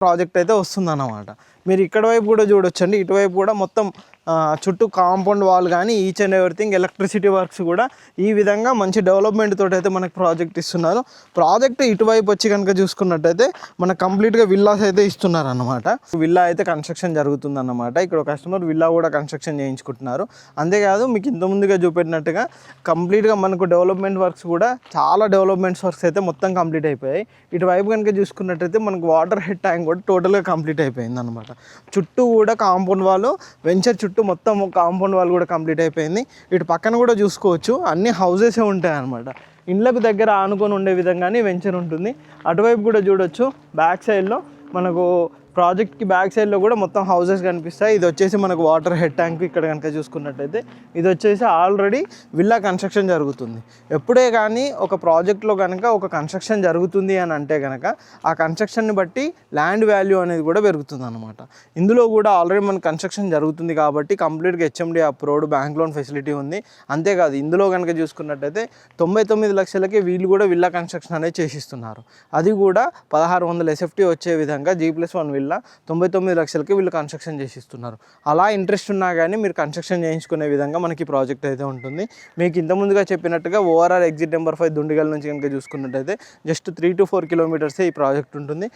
Project అయితే వస్తుందన్నమాట. మీరు ఇక్కడ వైపు కూడా చూడొచ్చండి, ఇటువైపు కూడా మొత్తం చుట్టూ కాంపౌండ్ వాల్ కానీ each and everything electricity works కూడా ఈ విధంగా మంచి డెవలప్మెంట్ తోటి అయితే మనకు ప్రాజెక్ట్ ఇస్తున్నారు. ప్రాజెక్ట్ ఇటువైపు వచ్చి కనుక చూసుకున్నట్టయితే మనకు కంప్లీట్గా విల్లాస్ అయితే ఇస్తున్నారు అన్నమాట. విల్లా అయితే కన్స్ట్రక్షన్ జరుగుతుందన్నమాట. ఇక్కడ కస్టమర్ విల్లా కూడా కన్స్ట్రక్షన్ చేయించుకుంటున్నారు. అంతేకాదు మీకు ఇంతకుముందుగా చూపెట్టినట్టుగా కంప్లీట్గా మనకు డెవలప్మెంట్ వర్క్స్ కూడా చాలా డెవలప్మెంట్స్ వర్క్స్ అయితే మొత్తం కంప్లీట్ అయిపోయాయి. ఇటువైపు కనుక చూసుకున్నట్టయితే మనకు వాటర్ హెడ్ ట్యాంక్ కూడా టోటల్గా కంప్లీట్ అయిపోయింది అనమాట. చుట్టూ కూడా కాంపౌండ్ వాల్, వెంచర్ చుట్టూ మొత్తం కాంపౌండ్ వాల్ కూడా కంప్లీట్ అయిపోయింది. ఇటు పక్కన కూడా చూసుకోవచ్చు అన్ని హౌజెసే ఉంటాయి అనమాట. ఇండ్లకు దగ్గర ఆనుకొని ఉండే విధంగానే వెంచర్ ఉంటుంది. అటువైపు కూడా చూడొచ్చు, బ్యాక్ సైడ్లో మనకు ప్రాజెక్ట్కి బ్యాక్ సైడ్లో కూడా మొత్తం హౌసెస్ కనిపిస్తాయి. ఇది వచ్చేసి మనకు వాటర్ హెడ్ ట్యాంక్. ఇక్కడ కనుక చూసుకున్నట్టయితే ఇది వచ్చేసి ఆల్రెడీ విల్లా కన్స్ట్రక్షన్ జరుగుతుంది. ఎప్పుడే కానీ ఒక ప్రాజెక్ట్లో కనుక ఒక కన్స్ట్రక్షన్ జరుగుతుంది అని అంటే కనుక ఆ కన్స్ట్రక్షన్ని బట్టి ల్యాండ్ వాల్యూ అనేది కూడా పెరుగుతుంది అనమాట. ఇందులో కూడా ఆల్రెడీ మన కన్స్ట్రక్షన్ జరుగుతుంది కాబట్టి కంప్లీట్గా HMD approved bank loan facility ఉంది. అంతేకాదు ఇందులో కనుక చూసుకున్నట్టయితే 99 లక్షలకి వీళ్ళు కూడా విల్లా కన్స్ట్రక్షన్ అనేది చేసిస్తున్నారు. అది కూడా 1600 SFT వచ్చే విధంగా G+1 విల్లా 99 లక్షలకి వీళ్ళు కన్స్ట్రక్షన్ చేసిస్తున్నారు. అలా ఇంట్రెస్ట్ ఉన్నా కానీ మీరు కన్స్ట్రక్షన్ చేయించుకునే విధంగా మనకి ప్రాజెక్ట్ అయితే ఉంటుంది. మీకు ఇంతకుముందుగా చెప్పినట్టుగా ORR ఎగ్జిట్ నెంబర్ 5 దుండిగల్ నుంచి కనుక చూసుకున్నట్టయితే జస్ట్ 3 to 4 కిలోమీటర్సే ఈ ప్రాజెక్ట్ ఉంటుంది.